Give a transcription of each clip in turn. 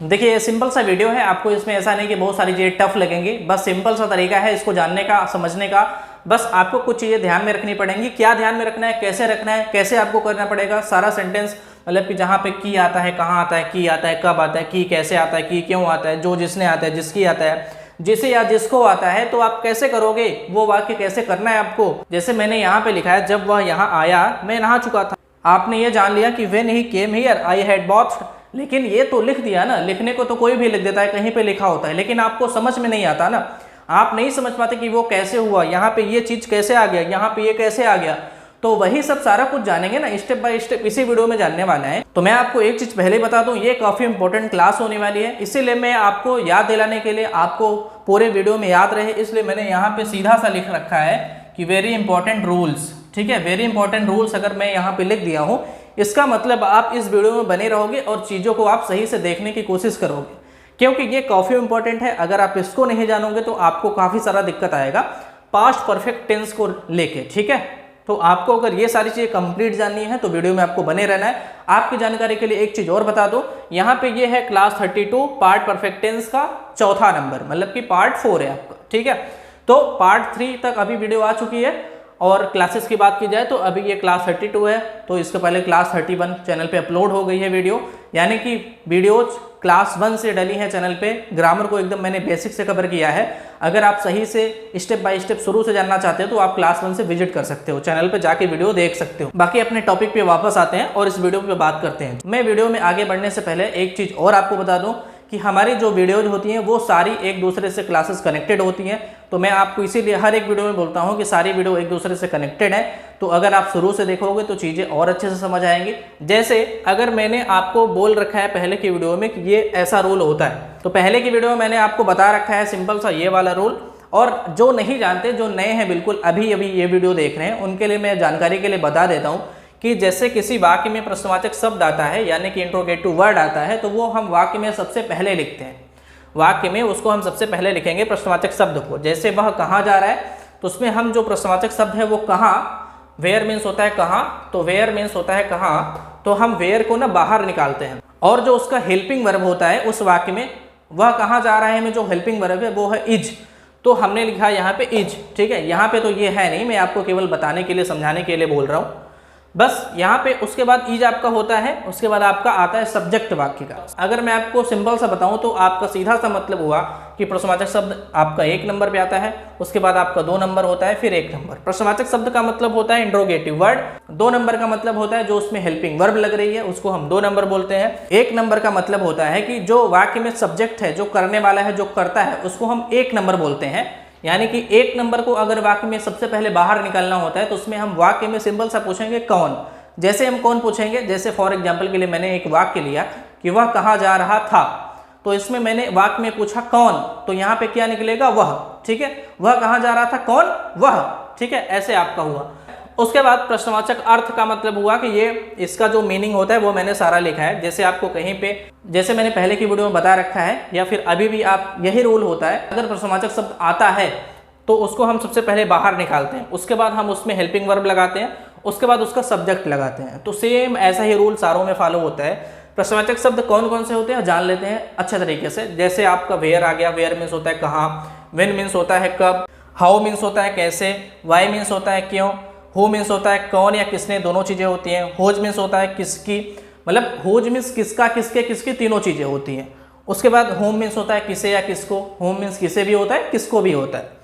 देखिए ये सिंपल सा वीडियो है, आपको इसमें ऐसा नहीं कि बहुत सारी चीज़ें टफ लगेंगी, बस सिंपल सा तरीका है इसको जानने का, समझने का। बस आपको कुछ चीज़ें ध्यान में रखनी पड़ेंगी। क्या ध्यान में रखना है, कैसे रखना है, कैसे आपको करना पड़ेगा। सारा सेंटेंस मतलब कि जहाँ पे की आता है, कहाँ आता है, की आता है, कब आता है, की कैसे आता है, की क्यों आता है, जो जिसने आता है, जिसकी आता है, जिसे या जिसको आता है, तो आप कैसे करोगे, वो वाक्य कैसे करना है आपको। जैसे मैंने यहाँ पे लिखा है, जब वह यहाँ आया मैं नहा चुका था। आपने ये जान लिया कि when he came here I had both, लेकिन ये तो लिख दिया ना। लिखने को तो कोई भी लिख देता है, कहीं पे लिखा होता है, लेकिन आपको समझ में नहीं आता ना। आप नहीं समझ पाते कि वो कैसे हुआ, यहाँ पे ये चीज कैसे आ गया, यहाँ पे ये कैसे आ गया। तो वही सब सारा कुछ जानेंगे ना, स्टेप बाय स्टेप इसी वीडियो में जानने वाला है। तो मैं आपको एक चीज पहले बता दूं, ये काफी इंपॉर्टेंट क्लास होने वाली है, इसीलिए मैं आपको याद दिलाने के लिए, आपको पूरे वीडियो में याद रहे, इसलिए मैंने यहाँ पे सीधा सा लिख रखा है कि वेरी इंपॉर्टेंट रूल्स। ठीक है, वेरी इंपॉर्टेंट रूल्स अगर मैं यहाँ पे लिख दिया हूँ, इसका मतलब आप इस वीडियो में बने रहोगे और चीज़ों को आप सही से देखने की कोशिश करोगे, क्योंकि ये काफ़ी इंपॉर्टेंट है। अगर आप इसको नहीं जानोगे तो आपको काफ़ी सारा दिक्कत आएगा पास्ट परफेक्ट टेंस को लेके। ठीक है, तो आपको अगर ये सारी चीज़ें कंप्लीट जाननी है तो वीडियो में आपको बने रहना है। आपकी जानकारी के लिए एक चीज़ और बता दो, यहाँ पे ये है क्लास 32 पार्ट परफेक्ट टेंस का चौथा नंबर, मतलब कि पार्ट 4 है आपका। ठीक है, तो पार्ट 3 तक अभी वीडियो आ चुकी है, और क्लासेस की बात की जाए तो अभी ये क्लास 32 है, तो इसके पहले क्लास 31 चैनल पे अपलोड हो गई है वीडियो, यानी कि वीडियोज क्लास 1 से डली है चैनल पे। ग्रामर को एकदम मैंने बेसिक से कवर किया है। अगर आप सही से स्टेप बाय स्टेप शुरू से जानना चाहते हो तो आप क्लास 1 से विजिट कर सकते हो, चैनल पे जाके वीडियो देख सकते हो। बाकी अपने टॉपिक पे वापस आते हैं और इस वीडियो पे बात करते हैं। मैं वीडियो में आगे बढ़ने से पहले एक चीज़ और आपको बता दूँ कि हमारी जो वीडियोज होती हैं वो सारी एक दूसरे से क्लासेस कनेक्टेड होती हैं। तो मैं आपको इसीलिए हर एक वीडियो में बोलता हूं कि सारी वीडियो एक दूसरे से कनेक्टेड है, तो अगर आप शुरू से देखोगे तो चीज़ें और अच्छे से समझ आएंगी। जैसे अगर मैंने आपको बोल रखा है पहले की वीडियो में कि ये ऐसा रूल होता है, तो पहले की वीडियो में मैंने आपको बता रखा है सिंपल सा ये वाला रूल। और जो नहीं जानते, जो नए हैं बिल्कुल अभी अभी ये वीडियो देख रहे हैं, उनके लिए मैं जानकारी के लिए बता देता हूँ कि जैसे किसी वाक्य में प्रश्नवाचक शब्द आता है, यानी कि इंट्रोगेटिव वर्ड आता है, तो वो हम वाक्य में सबसे पहले लिखते हैं। वाक्य में उसको हम सबसे पहले लिखेंगे प्रश्नवाचक शब्द को। जैसे वह कहाँ जा रहा है, तो उसमें हम जो प्रश्नवाचक शब्द है वो कहाँ, वेयर मीन्स होता है कहाँ, तो वेयर मीन्स होता है कहाँ, तो हम वेयर को ना बाहर निकालते हैं। और जो उसका हेल्पिंग वर्ब होता है उस वाक्य में, वह कहाँ जा रहा है में जो हेल्पिंग वर्ब है वो है इज, तो हमने लिखा यहाँ पे इज। ठीक है, यहाँ पे तो ये है नहीं, मैं आपको केवल बताने के लिए, समझाने के लिए बोल रहा हूँ बस। यहाँ पे उसके बाद इज आपका होता है, उसके बाद आपका आता है सब्जेक्ट वाक्य का। अगर मैं आपको सिंपल सा बताऊं तो आपका सीधा सा मतलब हुआ कि प्रश्नवाचक शब्द आपका 1 नंबर पे आता है, उसके बाद आपका 2 नंबर होता है, फिर 1 नंबर। प्रश्नवाचक शब्द का मतलब होता है इंट्रोगेटिव वर्ड। 2 नंबर का मतलब होता है जो उसमें हेल्पिंग वर्ब लग रही है, उसको हम 2 नंबर बोलते हैं। 1 नंबर का मतलब होता है कि जो वाक्य में सब्जेक्ट है, जो करने वाला है, जो करता है, उसको हम 1 नंबर बोलते हैं। यानी कि 1 नंबर को अगर वाक्य में सबसे पहले बाहर निकालना होता है तो उसमें हम वाक्य में सिंपल सा पूछेंगे कौन। जैसे हम कौन पूछेंगे, जैसे फॉर एग्जांपल के लिए मैंने एक वाक्य लिया कि वह कहाँ जा रहा था, तो इसमें मैंने वाक्य में पूछा कौन, तो यहाँ पे क्या निकलेगा, वह। ठीक है, वह कहाँ जा रहा था, कौन, वह। ठीक है, ऐसे आपका हुआ। उसके बाद प्रश्नवाचक अर्थ का मतलब हुआ कि ये इसका जो मीनिंग होता है वो मैंने सारा लिखा है। जैसे आपको कहीं पे, जैसे मैंने पहले की वीडियो में बता रखा है, या फिर अभी भी आप यही रूल होता है, अगर प्रश्नवाचक शब्द आता है तो उसको हम सबसे पहले बाहर निकालते हैं, उसके बाद हम उसमें हेल्पिंग वर्ब लगाते हैं, उसके बाद उसका सब्जेक्ट लगाते हैं। तो सेम ऐसा ही रूल सारों में फॉलो होता है। प्रश्नवाचक शब्द कौन कौन से होते हैं जान लेते हैं अच्छे तरीके से। जैसे आपका वेयर आ गया, वेयर मीन्स होता है कहाँ, व्हेन मीन्स होता है कब, हाउ मीन्स होता है कैसे, वाई मीन्स होता है क्यों, हु मीन्स होता है कौन या किसने, दोनों चीज़ें होती हैं। होज मीन्स होता है किसकी, मतलब होज मीन्स किसका, किसके, किसकी, तीनों चीज़ें होती हैं। उसके बाद होम मीन्स होता है किसे या किसको, होम मीन्स किसे भी होता है, किसको भी होता है।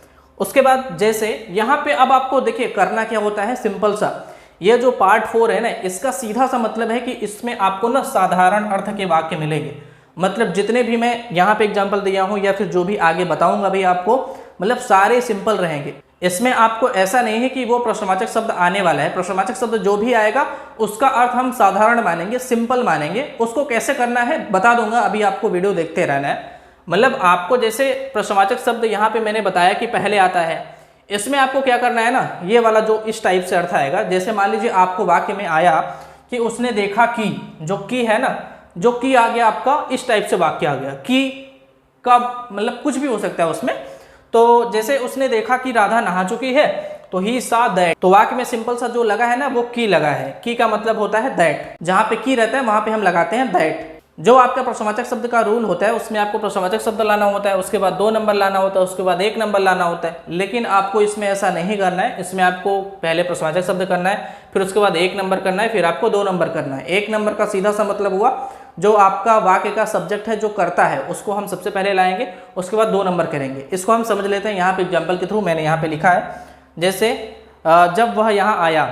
उसके बाद जैसे यहाँ पे अब आपको देखिए करना क्या होता है, सिंपल सा, ये जो पार्ट 4 है ना, इसका सीधा सा मतलब है कि इसमें आपको ना साधारण अर्थ के वाक्य मिलेंगे। मतलब जितने भी मैं यहाँ पे एग्जांपल दिया हूँ या फिर जो भी आगे बताऊंगा भाई आपको, मतलब सारे सिंपल रहेंगे। इसमें आपको ऐसा नहीं है कि वो प्रश्नवाचक शब्द आने वाला है। प्रश्नवाचक शब्द जो भी आएगा उसका अर्थ हम साधारण मानेंगे, सिंपल मानेंगे। उसको कैसे करना है बता दूंगा, अभी आपको वीडियो देखते रहना है। मतलब आपको जैसे प्रश्नवाचक शब्द यहाँ पे मैंने बताया कि पहले आता है, इसमें आपको क्या करना है ना, ये वाला जो इस टाइप से अर्थ आएगा। जैसे मान लीजिए आपको वाक्य में आया कि उसने देखा कि, जो की है ना, जो की आ गया आपका, इस टाइप से वाक्य आ गया कि कब, मतलब कुछ भी हो सकता है उसमें। तो जैसे उसने देखा कि राधा नहा चुकी है, तो ही सा दैट, तो वाक्य में सिंपल सा जो लगा है ना वो की लगा है। की का मतलब होता है दैट, जहां पे की रहता है वहां पे हम लगाते हैं दैट। जो आपका प्रश्नवाचक शब्द का रूल होता है उसमें आपको प्रश्नवाचक शब्द लाना होता है, उसके बाद 2 नंबर लाना होता है, उसके बाद 1 नंबर लाना होता है। लेकिन आपको इसमें ऐसा नहीं करना है, इसमें आपको पहले प्रश्नवाचक शब्द करना है, फिर उसके बाद 1 नंबर करना है, फिर आपको 2 नंबर करना है। 1 नंबर का सीधा सा मतलब हुआ जो आपका वाक्य का सब्जेक्ट है जो करता है उसको हम सबसे पहले लाएंगे, उसके बाद 2 नंबर करेंगे। इसको हम समझ लेते हैं यहाँ पे एग्जाम्पल के थ्रू। मैंने यहाँ पे लिखा है जैसे जब वह यहाँ आया,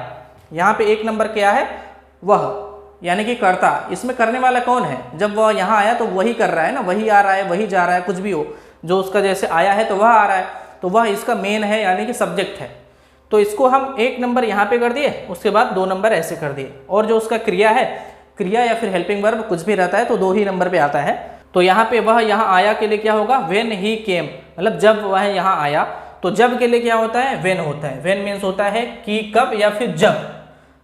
यहाँ पे 1 नंबर क्या है, वह यानी कि कर्ता। इसमें करने वाला कौन है, जब वह यहाँ आया तो वही कर रहा है ना, वही आ रहा है, वही जा रहा है, कुछ भी हो जो उसका जैसे आया है तो वह आ रहा है, तो वह इसका मेन है यानी कि सब्जेक्ट है। तो इसको हम 1 नंबर यहाँ पे कर दिए, उसके बाद 2 नंबर ऐसे कर दिए। और जो उसका क्रिया है, क्रिया या फिर हेल्पिंग वर्ब कुछ भी रहता है तो 2 ही नंबर पे आता है। तो यहाँ पे वह यहाँ आया के लिए क्या होगा, व्हेन ही केम, मतलब जब वह यहाँ आया। तो जब के लिए क्या होता है, व्हेन होता है। व्हेन मीन्स होता है कि कब या फिर जब।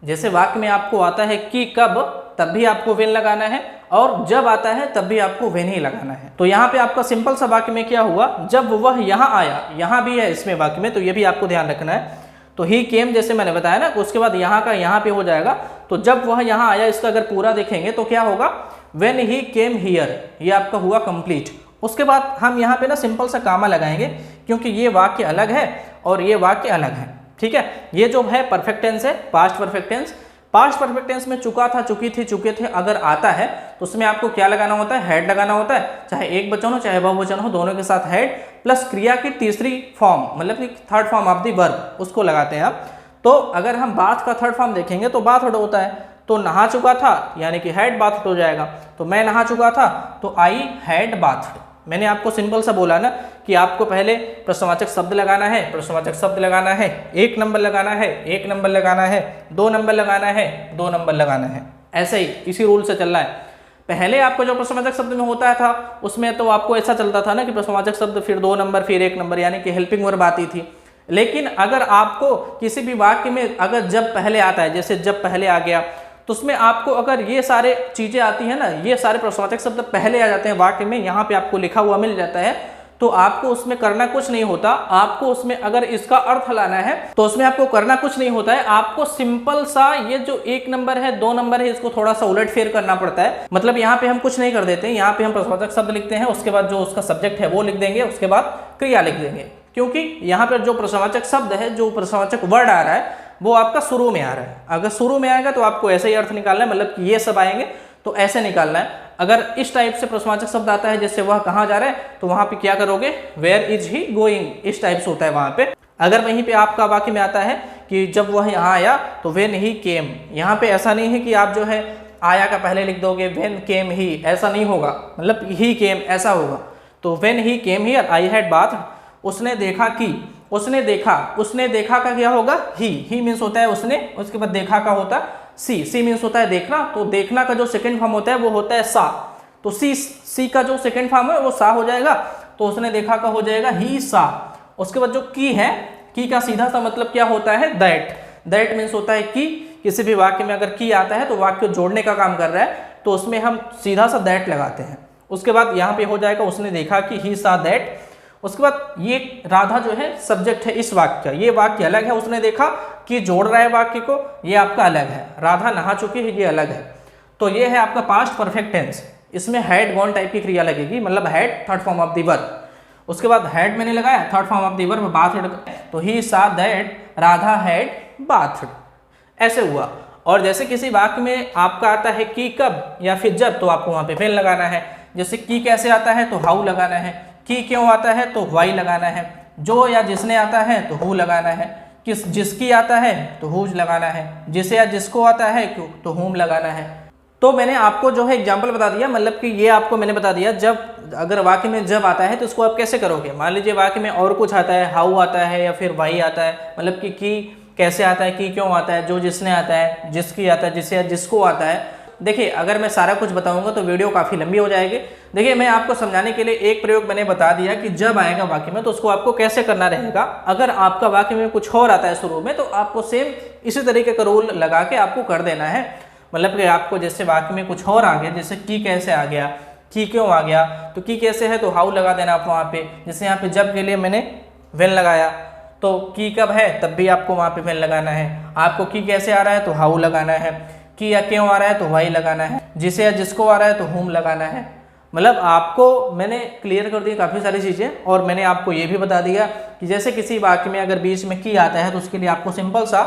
जैसे वाक्य में आपको आता है कि कब, तब भी आपको व्हेन लगाना है, और जब आता है तब भी आपको व्हेन ही लगाना है। तो यहाँ पे आपका सिंपल सा वाक्य में क्या हुआ, जब वह यहाँ आया, यहाँ भी है इसमें वाक्य में, तो ये भी आपको ध्यान रखना है। तो ही केम जैसे मैंने बताया ना, उसके बाद यहाँ का यहाँ पे हो जाएगा। तो जब वह यहाँ आया, इसका अगर पूरा देखेंगे तो क्या होगा, व्हेन ही केम हियर, ये आपका हुआ कंप्लीट। उसके बाद हम यहाँ पे ना सिंपल सा कामा लगाएंगे, क्योंकि ये वाक्य अलग है और ये वाक्य अलग है। ठीक है, ये जो है परफेक्ट टेंस है, past perfect tense. Past perfect tense में चुका था, चुकी थी, चुके थे अगर आता है तो उसमें आपको क्या लगाना होता है, हेड लगाना होता है। चाहे एक वचन हो चाहे बहुवचन हो, दोनों के साथ हेड प्लस क्रिया की तीसरी फॉर्म, मतलब कि third form of the verb, उसको लगाते हैं आप। तो अगर हम बाथ का थर्ड फॉर्म देखेंगे तो बाथ होता है, तो नहा चुका था यानी कि हैड बाथ हो जाएगा। तो मैं नहा चुका था तो आई हैड बाथ। मैंने आपको सिंपल सा बोला ना कि आपको पहले प्रश्नवाचक शब्द लगाना है, प्रश्नवाचक शब्द लगाना है, 1 नंबर लगाना है, 1 नंबर लगाना है, 2 नंबर लगाना है, 2 नंबर लगाना है। ऐसे ही इसी रूल से चल रहा है। पहले आपको जो प्रश्नवाचक शब्द में होता था उसमें तो आपको ऐसा चलता था ना कि प्रश्नवाचक शब्द फिर 2 नंबर फिर 1 नंबर, यानी कि हेल्पिंग वर्ब आती थी। लेकिन अगर आपको किसी भी वाक्य में अगर जब पहले आता है, जैसे जब पहले आ गया, तो उसमें आपको अगर ये सारे चीजें आती है ना, ये सारे प्रश्नवाचक शब्द पहले आ जाते हैं वाक्य में, यहाँ पे आपको लिखा हुआ मिल जाता है, तो आपको उसमें करना कुछ नहीं होता। आपको उसमें अगर इसका अर्थ लाना है तो उसमें आपको करना कुछ नहीं होता है। आपको सिंपल सा ये जो 1 नंबर है 2 नंबर है, इसको थोड़ा सा उलट फेर करना पड़ता है। मतलब यहाँ पे हम कुछ नहीं कर देते, यहाँ पे हम प्रश्नवाचक शब्द लिखते हैं, उसके बाद जो उसका सब्जेक्ट है वो लिख देंगे, उसके बाद क्रिया लिख देंगे। क्योंकि यहाँ पर जो प्रश्नवाचक शब्द है, जो प्रश्नवाचक वर्ड आ रहा है वो आपका शुरू में आ रहा है। अगर शुरू में आएगा तो आपको ऐसे ही अर्थ निकालना है, मतलब कि ये सब आएंगे तो ऐसे निकालना है। अगर इस टाइप से प्रश्नवाचक शब्द आता है जैसे वह कहाँ जा रहा है, तो वहां पे क्या करोगे, वेयर इज ही गोइंग, इस टाइप से होता है वहां पे। अगर वहीं पे आपका वाक्य में आता है कि जब वह यहाँ आया तो व्हेन ही केम, यहाँ पे ऐसा नहीं है कि आप जो है आया का पहले लिख दोगे व्हेन केम ही, ऐसा नहीं होगा, मतलब ही केम ऐसा होगा। तो when he came here I had bath, उसने देखा कि, उसने देखा, उसने देखा का क्या होगा, ही मीन्स होता है उसने, उसके बाद देखा का होता है सी मीन्स होता है देखना। तो देखना का जो सेकंड फॉर्म होता है वो होता है सा, तो सी का जो सेकंड फॉर्म है वो सा हो जाएगा, तो उसने देखा का हो जाएगा ही सा। उसके बाद जो की है, की का सीधा सा मतलब क्या होता है, दैट मीन्स होता है कि किसी भी वाक्य में अगर की आता है तो वाक्य जोड़ने का काम कर रहा है, तो उसमें हम सीधा सा दैट लगाते हैं। उसके बाद यहाँ पे हो जाएगा उसने देखा कि ही सा दैट। उसके बाद ये राधा जो है सब्जेक्ट है इस वाक्य का, ये वाक्य अलग है, उसने देखा कि जोड़ रहा है वाक्य को, ये आपका अलग है, राधा नहा चुकी है, ये अलग है। तो ये है आपका पास्ट परफेक्ट टेंस। इसमें हैड गॉन टाइप की क्रिया लगेगी, मतलब had third form of the verb. उसके बाद हैड मैंने लगाया, third form of the verb bathed, तो ही सा दैट राधा हैड बाथड, ऐसे हुआ। और जैसे किसी वाक्य में आपका आता है कि कब या फिर जब, तो आपको वहां पे व्हेन लगाना है। जैसे की कैसे आता है तो हाउ लगाना है, की क्यों आता है तो व्हाई लगाना है, जो या जिसने आता है तो हु लगाना है, किस जिसकी आता है तो हुज लगाना है, जिसे या जिसको आता है तो हुम लगाना है। तो मैंने आपको जो है एग्जाम्पल बता दिया, मतलब कि ये आपको मैंने बता दिया जब अगर वाक्य में जब आता है तो उसको आप कैसे करोगे। मान लीजिए वाक्य में और कुछ आता है, हाउ आता है या फिर व्हाई आता है, मतलब कि कैसे आता है, की क्यों आता है, जो जिसने आता है, जिसकी आता है, जिसे या जिसको आता है। देखिए अगर मैं सारा कुछ बताऊंगा तो वीडियो काफ़ी लंबी हो जाएगी। देखिए मैं आपको समझाने के लिए एक प्रयोग मैंने बता दिया कि जब आएगा वाक्य में तो उसको आपको कैसे करना रहेगा। अगर आपका वाक्य में कुछ और आता है शुरू में तो आपको सेम इसी तरीके का रूल लगा के आपको कर देना है। मतलब कि आपको जैसे वाक्य में कुछ और आ गया, जैसे की कैसे आ गया, की क्यों आ गया, तो की कैसे है तो हाउ लगा देना आप वहाँ पे। जैसे यहाँ पे जब के लिए मैंने व्हेन लगाया, तो की कब है तब भी आपको वहाँ पे व्हेन लगाना है। आपको की कैसे आ रहा है तो हाउ लगाना है। कि या क्यों आ रहा है तो वाई लगाना है, जिसे या जिसको आ रहा है तो whom लगाना है। मतलब आपको मैंने क्लियर कर दी काफ़ी सारी चीज़ें, और मैंने आपको ये भी बता दिया कि जैसे किसी वाक्य में अगर बीच में की आता है तो उसके लिए आपको सिंपल सा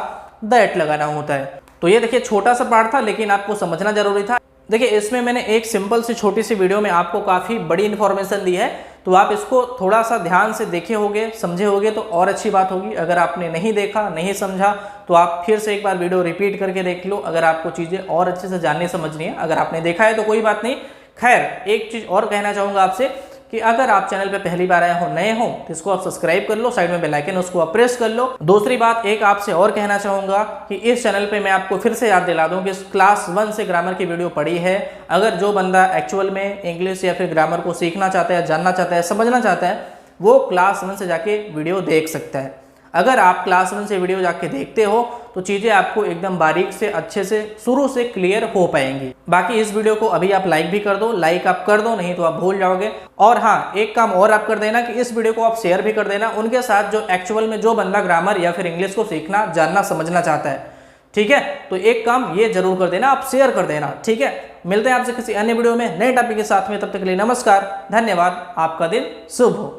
दैट लगाना होता है। तो ये देखिए छोटा सा पार्ट था, लेकिन आपको समझना जरूरी था। देखिए इसमें मैंने एक सिंपल सी छोटी सी वीडियो में आपको काफ़ी बड़ी इन्फॉर्मेशन दी है, तो आप इसको थोड़ा सा ध्यान से देखे होगे, समझे होगे तो और अच्छी बात होगी। अगर आपने नहीं देखा, नहीं समझा, तो आप फिर से एक बार वीडियो रिपीट करके देख लो, अगर आपको चीज़ें और अच्छे से जाननी समझनी है। अगर आपने देखा है तो कोई बात नहीं। खैर एक चीज़ और कहना चाहूँगा आपसे कि अगर आप चैनल पे पहली बार आए हो, नए हो, तो इसको आप सब्सक्राइब कर लो, साइड में बेल आइकन उसको आप प्रेस कर लो। दूसरी बात एक आपसे और कहना चाहूँगा कि इस चैनल पे मैं आपको फिर से याद दिला दूँ कि क्लास 1 से ग्रामर की वीडियो पड़ी है। अगर जो बंदा एक्चुअल में इंग्लिश या फिर ग्रामर को सीखना चाहता है, जानना चाहता है, समझना चाहता है, वो क्लास 1 से जाके वीडियो देख सकता है। अगर आप क्लास 1 से वीडियो जाके देखते हो तो चीज़ें आपको एकदम बारीक से अच्छे से शुरू से क्लियर हो पाएंगी। बाकी इस वीडियो को अभी आप लाइक भी कर दो, लाइक आप कर दो, नहीं तो आप भूल जाओगे। और हाँ, एक काम और आप कर देना कि इस वीडियो को आप शेयर भी कर देना उनके साथ जो एक्चुअल में जो बंदा ग्रामर या फिर इंग्लिश को सीखना, जानना, समझना चाहता है। ठीक है, तो एक काम ये जरूर कर देना, आप शेयर कर देना। ठीक है, मिलते हैं आपसे किसी अन्य वीडियो में नए टॉपिक के साथ में। तब तक के लिए नमस्कार, धन्यवाद, आपका दिन शुभ हो।